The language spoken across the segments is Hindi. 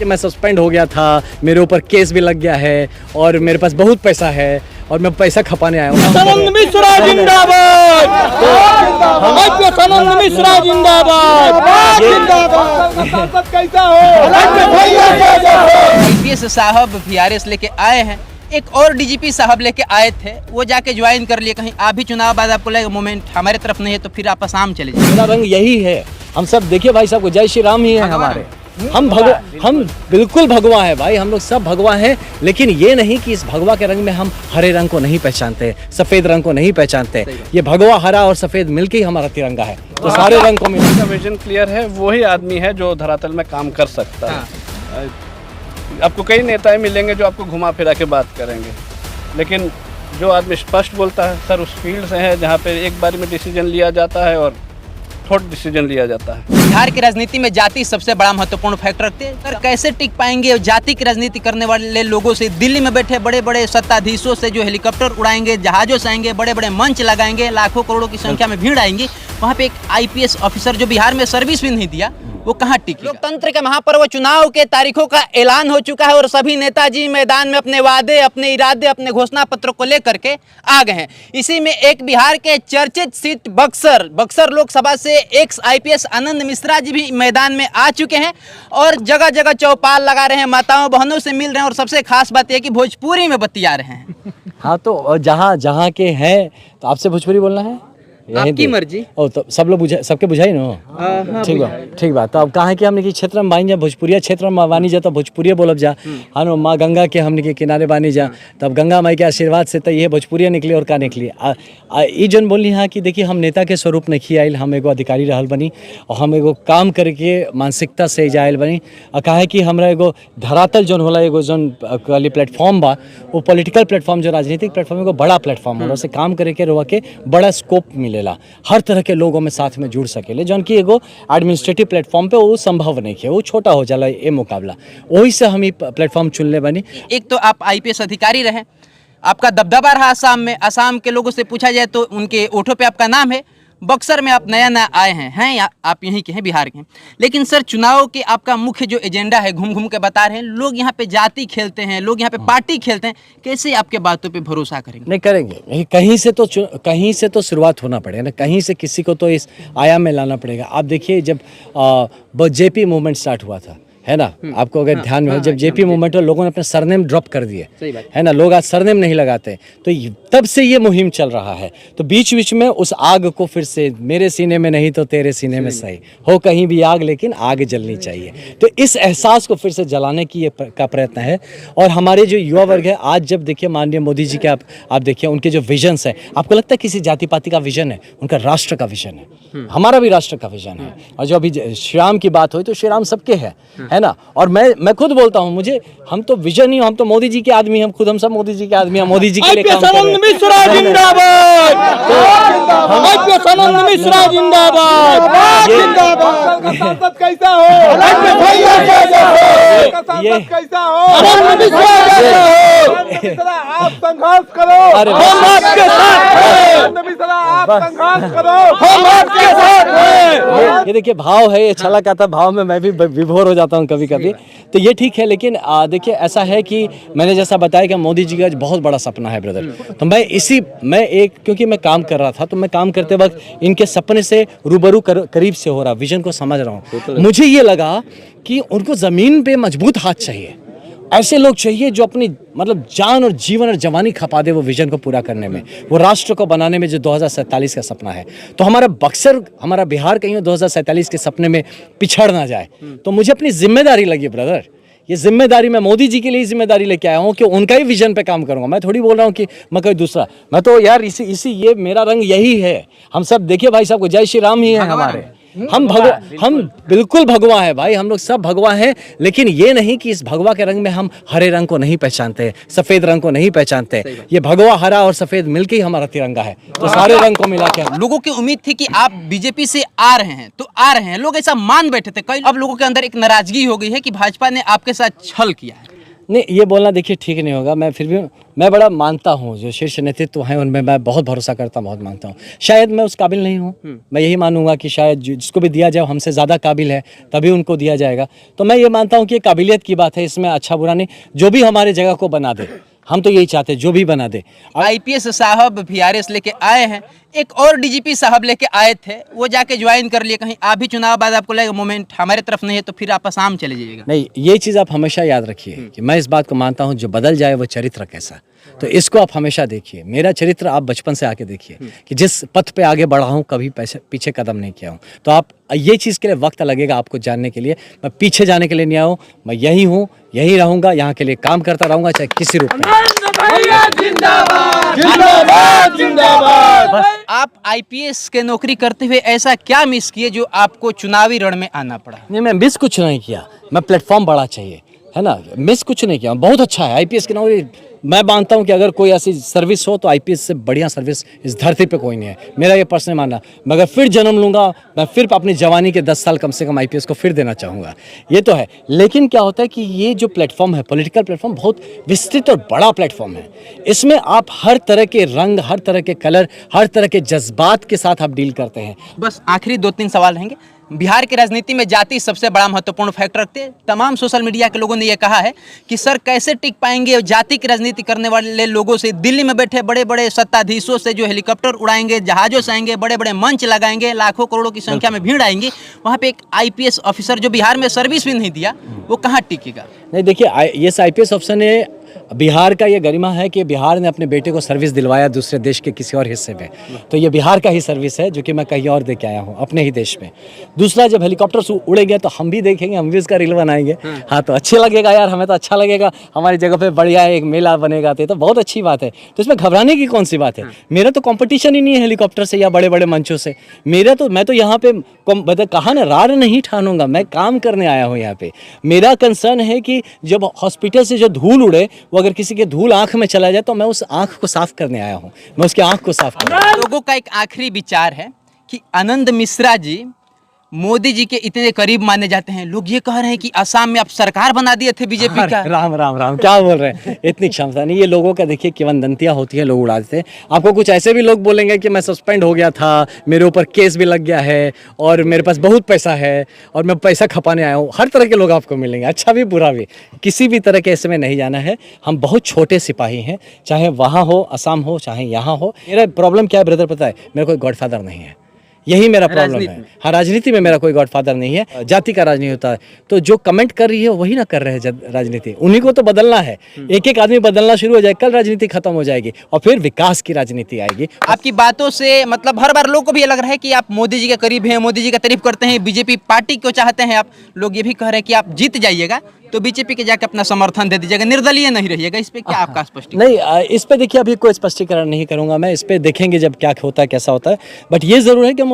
कि मैं सस्पेंड हो गया था, मेरे ऊपर केस भी लग गया है और मेरे पास बहुत पैसा है और मैं पैसा खपाने आया हूँ। सनंद मिश्रा जिंदाबाद, सनंद मिश्रा जिंदाबाद। कैसा हो? आईपीएस साहब वीआरएस लेके आए हैं, एक और डीजीपी साहब लेके आए थे, वो जाके ज्वाइन कर लिए। कहीं आप भी चुनाव बाद आपको लगेगा मोमेंट हमारे तरफ नहीं है तो फिर आप आसाम चले जाए। मेरा रंग यही है, हम सब देखिए भाई साहब को जय श्री राम ही है हमारे। हम बिल्कुल भगवा है भाई, हम लोग सब भगवा हैं, लेकिन ये नहीं कि इस भगवा के रंग में हम हरे रंग को नहीं पहचानते, सफेद रंग को नहीं पहचानते। ये भगवा, हरा और सफेद मिलके ही हमारा तिरंगा है, तो सारे रंग को मिलकर विजन क्लियर है। वही आदमी है जो धरातल में काम कर सकता है। आपको कई नेताएं मिलेंगे जो आपको घुमा फिरा के बात करेंगे, लेकिन जो आदमी स्पष्ट बोलता है, सर उस फील्ड से है जहाँ पे एक बारी में डिसीजन लिया जाता है और थोड़ा डिसीजन लिया जाता है। बिहार की राजनीति में जाति सबसे बड़ा महत्वपूर्ण फैक्टर रखते हैं। सर कैसे टिक पाएंगे जाति की राजनीति करने वाले लोगों से? दिल्ली में बैठे बड़े बड़े सत्ताधीशों से जो हेलीकॉप्टर उड़ाएंगे, जहाजों से आएंगे, बड़े बड़े मंच लगाएंगे, लाखों करोड़ों की संख्या में भीड़ आएंगी, वहाँ पे एक आईपीएस ऑफिसर जो बिहार में सर्विस भी नहीं दिया, वो कहाँ टिके? लोकतंत्र के महापर्व चुनाव के तारीखों का ऐलान हो चुका है और सभी नेताजी मैदान में अपने वादे, अपने इरादे, अपने घोषणा पत्र को लेकर के आ गए हैं। इसी में एक बिहार के चर्चित सीट बक्सर लोकसभा से एक्स आईपीएस आनंद मिश्रा जी भी मैदान में आ चुके हैं और जगह जगह चौपाल लगा रहे हैं, माताओं बहनों से मिल रहे हैं और सबसे खास बात यह कि भोजपुरी में बतिया रहे हैं। हाँ, तो जहाँ के हैं तो आपसे भोजपुरी बोलना है, आपकी मर्जी। ओ तो सब लोग सबके बुझाई ना। ठीक बात। तो अब कहाँ के हमने की क्षेत्र में बानी जा, भोजपुरिया क्षेत्र में बानी जा तो भोजपुरिया बोलब जा। हाँ नो, माँ गंगा के हमने के किनारे बानी जा, तब गंगा माई के आशीर्वाद से तो ये भोजपुरिया निकली और का निकली। ये जन बोली हाँ कि देखिए हम नेता के स्वरूप नहीं आयल, हम एगो अधिकारी रहल बनी और हम एगो काम करके मानसिकता से जायल बनी। और कहा कि हमरा एगो धरातल जौन होला, एगो जौन प्लेटफॉर्म बा, वो पॉलिटिकल प्लेटफॉर्म जो राजनीतिक प्लेटफॉर्म एगो बड़ा प्लेटफॉर्म होला, उसे काम करे के रोवा के बड़ा स्कोप मिले, हर तरह के लोगों में साथ में जुड़ सकेले, जौन की एगो एडमिनिस्ट्रेटिव प्लेटफॉर्म पे वो संभव नहीं है, वो छोटा हो जाला ये मुकाबला। वही से हम ये प्लेटफॉर्म चुनले बनी। एक तो आप आईपीएस अधिकारी रहे, आपका दबदबा रहा आसाम में, आसाम के लोगों से पूछा जाए तो उनके ओठों पे आपका नाम है। बक्सर में आप नया आए हैं आप यहीं के हैं, बिहार के हैं। लेकिन सर चुनाव के आपका मुख्य जो एजेंडा है, घूम के बता रहे हैं, लोग यहाँ पे जाति खेलते हैं, लोग यहाँ पे पार्टी खेलते हैं, कैसे आपके बातों पे भरोसा करेंगे? नहीं करेंगे, कहीं से तो शुरुआत होना पड़ेगा ना, कहीं से किसी को तो इस आयाम में लाना पड़ेगा। आप देखिए जब जेपी मूवमेंट स्टार्ट हुआ था, है ना, आपको अगर ध्यान में हो, जब जेपी मूवमेंट हो लोगों ने अपने सरनेम ड्रॉप कर दिए, है ना, लोग आज सरनेम नहीं लगाते, तो तब से ये मुहिम चल रहा है। तो बीच बीच में उस आग को फिर से, मेरे सीने में नहीं तो तेरे सीने में सही हो कहीं भी आग, लेकिन आग जलनी चाहिए। तो इस एहसास को फिर से जलाने की ये का प्रयत्न है। और हमारे जो युवा वर्ग है, आज जब देखिए माननीय मोदी जी के आप देखिए उनके जो विजन्स है, आपको लगता है किसी जाति पाति का विजन है? उनका राष्ट्र का विजन है, हमारा भी राष्ट्र का विजन है। और जो अभी श्री राम की बात हुई तो श्री राम सबके है ना। और मैं खुद बोलता हूँ, हम तो विजन ही, हम तो मोदी जी के आदमी, हम सब मोदी जी के आदमी हैं, मोदी जी के लिए काम कर रहे हैं। मिश्रा जिंदाबाद, सनंद मिश्रा जिंदाबाद। कैसा हो? कैसा हो? आप संघर्ष करो, हम आपके साथ हैं। आप संघर्ष करो, हम आपके साथ हैं। ये देखिए भाव है, ये छलक आता भाव में मैं भी विभोर हो जाता हूँ कभी कभी, तो ये ठीक है। लेकिन देखिए ऐसा है कि मैंने जैसा बताया कि मोदी जी का बहुत बड़ा सपना है ब्रदर, तो क्योंकि मैं काम कर रहा था, तो मैं काम करते वक्त इनके सपने से रूबरू करीब से हो रहा, विजन को समझ रहा हूँ। मुझे ये लगा कि उनको जमीन पे मजबूत हाथ चाहिए, ऐसे लोग चाहिए जो अपनी मतलब जान और जीवन और जवानी खपा दे वो विजन को पूरा करने में, वो राष्ट्र को बनाने में, जो 2047 का सपना है। तो हमारा बक्सर, हमारा बिहार कहीं 2047 के सपने में पिछड़ ना जाए, तो मुझे अपनी जिम्मेदारी लगी ब्रदर। ये जिम्मेदारी मैं मोदी जी के लिए जिम्मेदारी लेके आया हूँ कि उनका ही विजन पे काम करूंगा। मैं थोड़ी बोल रहा हूँ कि मैं कोई दूसरा, मैं तो यार इसी ये मेरा रंग यही है। हम सब देखिए भाई साहब को जय श्री राम ही है हमारे। हम बिल्कुल भगवा है भाई, हम लोग सब भगवा हैं, लेकिन ये नहीं कि इस भगवा के रंग में हम हरे रंग को नहीं पहचानते, सफेद रंग को नहीं पहचानते। ये भगवा, हरा और सफेद मिलके ही हमारा तिरंगा है, तो सारे रंग को मिला के। लोगों की उम्मीद थी कि आप बीजेपी से आ रहे हैं, तो आ रहे हैं, लोग ऐसा मान बैठे थे। कई अब लोगों के अंदर एक नाराजगी हो गई है कि भाजपा ने आपके साथ छल किया है। नहीं, ये बोलना देखिए ठीक नहीं होगा। मैं फिर भी मैं बड़ा मानता हूँ जो शीर्ष नेतृत्व हैं उनमें मैं बहुत भरोसा करता हूँ, बहुत मानता हूँ। शायद मैं उस काबिल नहीं हूँ, मैं यही मानूंगा कि शायद जिसको भी दिया जाए हमसे ज़्यादा काबिल है तभी उनको दिया जाएगा। तो मैं ये मानता हूँ कि ये काबिलियत की बात है, इसमें अच्छा बुरा नहीं, जो भी हमारे जगह को बना दे, हम तो यही चाहते हैं जो भी बना दे। आईपीएस साहब वीआरएस लेके आए हैं, एक और डीजीपी साहब लेके आए थे, वो जाके ज्वाइन कर लिए। कहीं आप भी चुनाव बाद आपको लगेगा मोमेंट हमारे तरफ नहीं है तो फिर आप आसाम चले जाइएगा। नहीं, ये चीज़ आप हमेशा याद रखिए कि मैं इस बात को मानता हूँ जो बदल जाए वो चरित्र कैसा, तो इसको आप हमेशा देखिए। मेरा चरित्र आप बचपन से आके देखिए कि जिस पथ पे आगे बढ़ा हूँ कभी पीछे कदम नहीं किया हूँ। तो आप ये चीज़ के लिए वक्त लगेगा आपको जानने के लिए। मैं पीछे जाने के लिए नहीं आया हूँ, मैं यही हूँ, यही रहूँगा, यहाँ के लिए काम करता रहूँगा चाहे किसी रूप में। जिंदाबाद जिंदाबाद। आप आईपीएस के नौकरी करते हुए ऐसा क्या मिस किए जो आपको चुनावी रण में आना पड़ा? नहीं, मैं मिस कुछ नहीं किया, मैं प्लेटफॉर्म बड़ा चाहिए, है ना, मिस कुछ नहीं किया। बहुत अच्छा है आईपीएस की नौकरी। मैं मानता हूं कि अगर कोई ऐसी सर्विस हो तो आईपीएस से बढ़िया सर्विस इस धरती पे कोई नहीं है, मेरा ये पर्सनल मानना। मैं अगर फिर जन्म लूंगा, मैं फिर अपनी जवानी के 10 साल कम से कम आईपीएस को फिर देना चाहूँगा, ये तो है। लेकिन क्या होता है कि ये जो प्लेटफॉर्म है, पॉलिटिकल प्लेटफॉर्म, बहुत विस्तृत और बड़ा प्लेटफॉर्म है। इसमें आप हर तरह के रंग, हर तरह के कलर, हर तरह के जज्बात के साथ आप डील करते हैं। बस आखिरी 2-3 सवाल रहेंगे। बिहार की राजनीति में जाति सबसे बड़ा महत्वपूर्ण फैक्टर रखते हैं। तमाम सोशल मीडिया के लोगों ने यह कहा है कि सर कैसे टिक पाएंगे जाति की राजनीति करने वाले लोगों से, दिल्ली में बैठे बड़े बड़े सत्ताधीशों से जो हेलीकॉप्टर उड़ाएंगे, जहाज़ों से आएंगे, बड़े बड़े मंच लगाएंगे, लाखों करोड़ों की संख्या में भीड़ आएंगी, वहाँ पे एक आईपीएस ऑफिसर जो बिहार में सर्विस भी नहीं दिया, वो कहाँ टिकेगा? नहीं देखिए, ये आईपीएस ऑफिसर ने, बिहार का ये गरिमा है कि बिहार ने अपने बेटे को सर्विस दिलवाया दूसरे देश के किसी और हिस्से में, तो ये बिहार का ही सर्विस है जो कि मैं कहीं और दे के आया हूँ अपने ही देश में। दूसरा, जब हेलीकॉप्टर उड़ेंगे तो हम भी देखेंगे, हम भी उसका रील बनाएंगे। हाँ, तो अच्छे लगेगा यार, हमें तो अच्छा लगेगा, हमारी जगह पे बढ़िया एक मेला बनेगा, तो बहुत अच्छी बात है। तो इसमें घबराने की कौन सी बात है? मेरा तो कंपटीशन ही नहीं है हेलीकॉप्टर से या बड़े बड़े मंचों से। मैं तो यहाँ पे कहा ना, रार नहीं ठानूंगा, मैं काम करने आया हूँ यहाँ पे। मेरा कंसर्न है कि जब हॉस्पिटल से जो धूल उड़े, वो अगर किसी के धूल आंख में चला जाए तो मैं उस आंख को साफ करने आया हूँ, मैं उसकी आंख को साफ करने। लोगों का एक आखिरी विचार है कि आनंद मिश्रा जी मोदी जी के इतने करीब माने जाते हैं। लोग ये कह रहे हैं कि असम में आप सरकार बना दिए थे बीजेपी का। राम राम राम, क्या बोल रहे हैं? इतनी क्षमता नहीं, ये लोगों का देखिए किवंदंतियां होती है, लोग उड़ा देते हैं। आपको कुछ ऐसे भी लोग बोलेंगे कि मैं सस्पेंड हो गया था, मेरे ऊपर केस भी लग गया है और मेरे पास बहुत पैसा है और मैं पैसा खपाने आया हूँ। हर तरह के लोग आपको मिलेंगे, अच्छा भी बुरा भी। किसी भी तरह के ऐसे में नहीं जाना है। हम बहुत छोटे सिपाही हैं, चाहे वहाँ हो, असम हो, चाहे यहाँ हो। मेरा प्रॉब्लम क्या है ब्रदर पता है? मेरा कोई गॉडफादर नहीं है, यही मेरा प्रॉब्लम है। हाँ, राजनीति में मेरा कोई गॉडफादर नहीं है, जाति का राजनीति होता है। तो जो कमेंट कर रही है वही ना कर रहे हैं राजनीति, उन्हीं को तो बदलना है। एक एक आदमी बदलना शुरू हो जाए, कल राजनीति खत्म हो जाएगी और फिर विकास की राजनीति आएगी। आपकी बातों से मतलब हर बार लोगों को भी ये लग रहा है कि आप मोदी जी के करीब हैं, मोदी जी का तारीफ करते हैं, बीजेपी पार्टी को चाहते हैं आप। लोग ये भी कह रहे हैं कि आप जीत जाइएगा तो बीजेपी के जाके अपना समर्थन दे दीजिएगा, निर्दलीय नहीं रहिएगा। इस पे क्या आपका स्पष्टीकरण? नहीं, इस पे देखिए अभी कोई स्पष्टीकरण नहीं करूंगा मैं, इस पे देखेंगे जब क्या होता है, कैसा होता है। बट ये जरूर है कि हम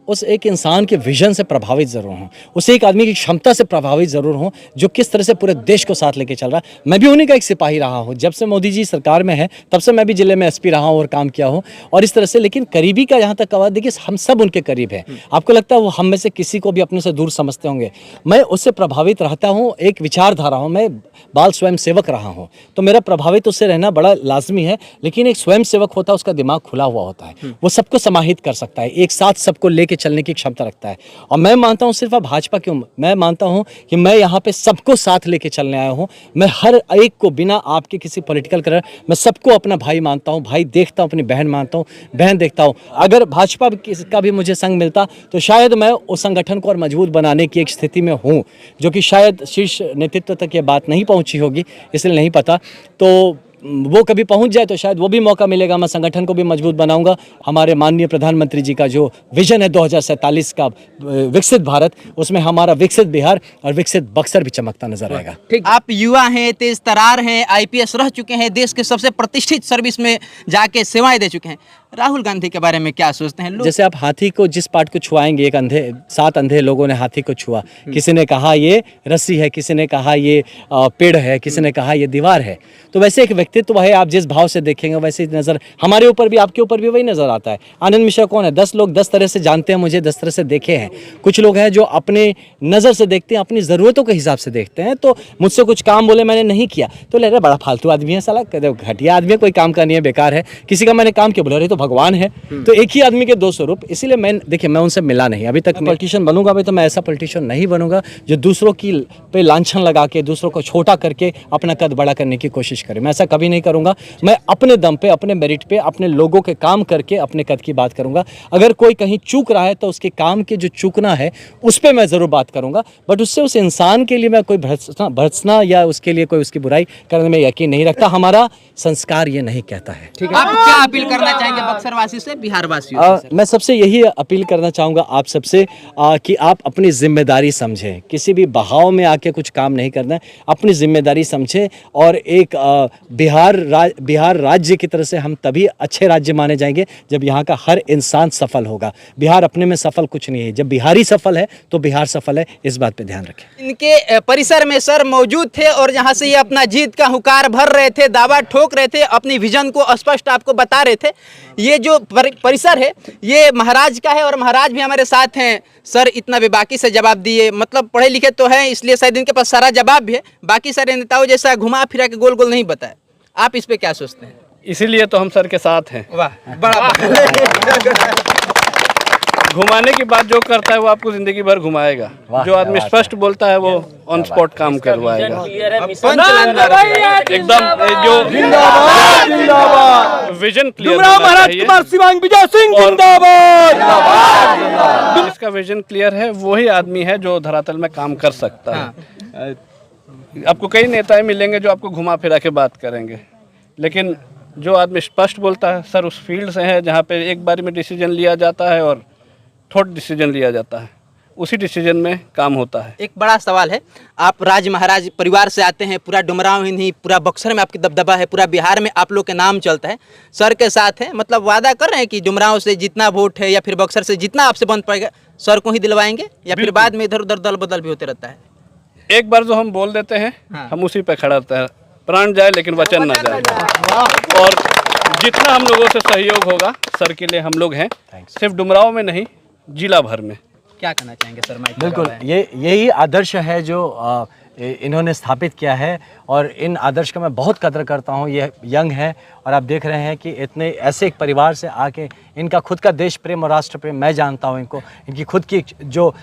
उस एक इंसान के विजन से प्रभावित जरूर हूँ, उस एक आदमी की क्षमता से प्रभावित जरूर हूँ जो किस तरह से पूरे देश को साथ लेके चल रहा है। मैं भी उन्हीं का एक सिपाही रहा हूँ, जब से मोदी जी सरकार में है तब से मैं भी जिले में एसपी रहा हूँ और काम किया हूँ और इस तरह से। लेकिन करीबी का जहाँ तक आवाज़, देखिए हम सब उनके करीब हैं। आपको लगता है वो हम में से किसी को भी अपने से दूर समझते होंगे? मैं उससे प्रभावित रहता हूँ, एक विचारधारा हूँ, मैं बाल स्वयं सेवक रहा हूँ, तो मेरा प्रभावित उससे रहना बड़ा लाजमी है। लेकिन एक स्वयं सेवक होता है, उसका दिमाग खुला हुआ होता है, वो सबको समाहित कर सकता है, एक साथ सबको लेके चलने की क्षमता रखता है। और मैं मानता हूँ सिर्फ अब भाजपा क्यों, मैं मानता हूँ कि मैं यहाँ पे सबको साथ लेके चलने आया हूँ। मैं हर एक को बिना आपके किसी पॉलिटिकल कलर, मैं सबको अपना भाई मानता हूँ, भाई देखता हूँ, अपनी बहन मानता हूँ, बहन देखता हूँ। अगर भाजपा का भी मुझे संग मिलता तो शायद मैं उस संगठन को और मजबूत बनाने की एक स्थिति में हूँ, जो कि शायद शीर्ष नेतृत्व तक ये बात नहीं पहुंची होगी, इसलिए नहीं पता। तो वो कभी पहुंच जाए तो शायद वो भी मौका मिलेगा, मैं संगठन को भी मजबूत बनाऊंगा। हमारे माननीय प्रधानमंत्री जी का जो विजन है 2047 का विकसित भारत, उसमें हमारा विकसित बिहार और विकसित बक्सर भी चमकता नजर आएगा। ठीक, आप युवा हैं, तेज तरार हैं, आईपीएस रह चुके हैं, देश के सबसे प्रतिष्ठित सर्विस में जाके सेवाएं दे चुके हैं। राहुल गांधी के बारे में क्या सोचते हैं लोग? जैसे आप हाथी को जिस पार्ट को छुआएंगे, एक अंधे 7 अंधे लोगों ने हाथी को छुआ, किसी ने कहा ये रस्सी है, किसी ने कहा ये पेड़ है, किसी ने कहा ये दीवार है। तो वैसे एक व्यक्तित्व है, आप जिस भाव से देखेंगे वैसे ही नज़र हमारे ऊपर भी, आपके ऊपर भी वही नज़र आता है। आनंद मिश्रा कौन है? 10 लोग 10 तरह से जानते हैं मुझे, 10 तरह से देखे हैं। कुछ लोग हैं जो अपने नज़र से देखते हैं, अपनी ज़रूरतों के हिसाब से देखते हैं। तो मुझसे कुछ काम बोले, मैंने नहीं किया तो ले रहे बड़ा फालतू आदमी है, साला घटिया आदमी है, कोई काम का नहीं है, बेकार है। किसी का मैंने काम किया, बोला अरे तो भगवान है। तो एक ही आदमी के 2 स्वरूप। इसीलिए मैं, देखिए, मैं उनसे मिला नहीं अभी तक। पॉलिटिशियन बनूंगा अभी तो मैं ऐसा पॉलिटिशियन नहीं बनूंगा जो दूसरों की पे लांछन लगा के, दूसरों को छोटा करके अपना कद बड़ा करने की कोशिश करे। मैं ऐसा कभी नहीं करूंगा। मैं अपने दम पे, अपने मेरिट पे, अपने लोगों के काम करके अपने कद की बात करूंगा। अगर कोई कहीं चूक रहा है तो उसके काम के जो चूकना है उस पर मैं ज़रूर बात करूंगा, बट उससे उस इंसान के लिए मैं कोई भर्त्सना या उसके लिए कोई उसकी बुराई करने में यकीन नहीं रखता। हमारा संस्कार ये नहीं कहता है। आप क्या अपील करना चाहेंगे बक्सर वासी से, बिहार वासियों से? मैं सबसे यही अपील करना चाहूँगा आप सबसे कि आप अपनी जिम्मेदारी समझें। किसी भी बहाव में आके कुछ काम नहीं करना है, अपनी जिम्मेदारी समझें। और एक बिहार राज्य की तरह से हम तभी अच्छे राज्य माने जाएंगे जब यहाँ का हर इंसान सफल होगा। बिहार अपने में सफल कुछ नहीं है, जब बिहारी सफल है तो बिहार सफल है। इस बात पे ध्यान रखें। इनके परिसर में सर मौजूद थे और जहां से ये अपना जीत का हुंकार भर रहे थे, दावा ठोक रहे थे, अपनी विजन को स्पष्ट आपको बता रहे थे। ये जो परिसर है ये महाराज का है और महाराज भी हमारे साथ हैं। सर इतना बेबाकी से जवाब दिए, मतलब पढ़े लिखे तो हैं इसलिए शायद इनके पास सारा जवाब भी है। बाकी सारे नेताओं जैसा घुमा फिरा के गोल गोल नहीं बताया। आप इस पे क्या सोचते हैं? इसीलिए तो हम सर के साथ हैं। वाह, बड़ा घुमाने की बात जो करता है वो आपको जिंदगी भर घुमाएगा। जो आदमी स्पष्ट बोलता है वो ऑन स्पॉट काम करवाएगा। एकदम जो विजन क्लियर और जिसका विजन क्लियर है वही आदमी है जो धरातल में काम कर सकता है। आपको कई नेताएं मिलेंगे जो आपको घुमा फिरा के बात करेंगे, लेकिन जो आदमी स्पष्ट बोलता है, सर उस फील्ड से है जहाँ पे एक बार में डिसीजन लिया जाता है और थोट डिसीजन लिया जाता है, उसी डिसीजन में काम होता है। एक बड़ा सवाल है, आप राज महाराज परिवार से आते हैं, पूरा डुमरांव ही नहीं पूरा बक्सर में आपकी दबदबा है, पूरा बिहार में आप लोग के नाम चलता है, सर के साथ है, मतलब वादा कर रहे हैं कि डुमरांव से जितना वोट है या फिर बक्सर से जितना आपसे बन पाएगा सर को ही दिलवाएंगे, या फिर बाद में इधर उधर दल बदल भी होते रहता है? एक बार जो हम बोल देते हैं हम उसी पे खड़ा रहते हैं। प्राण जाए लेकिन वचन ना जाए। और जितना हम लोगों से सहयोग होगा सर के लिए हम लोग हैं, सिर्फ डुमरांव में नहीं जिला भर में। क्या कहना चाहेंगे सर? बिल्कुल, यही आदर्श है जो इन्होंने स्थापित किया है और इन आदर्श का मैं बहुत कदर करता हूँ। ये यंग है और आप देख रहे हैं कि इतने ऐसे एक परिवार से आके इनका खुद का देश प्रेम और राष्ट्र प्रेम मैं जानता हूँ। इनको इनकी खुद की जो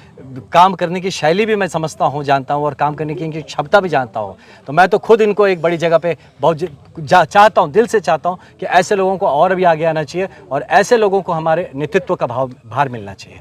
काम करने की शैली भी मैं समझता हूँ, जानता हूँ, और काम करने की इनकी क्षमता भी जानता हूँ। तो मैं तो खुद इनको एक बड़ी जगह पे बहुत चाहता हूँ, दिल से चाहता हूँ कि ऐसे लोगों को और भी आगे आना चाहिए और ऐसे लोगों को हमारे नेतृत्व का भार मिलना चाहिए।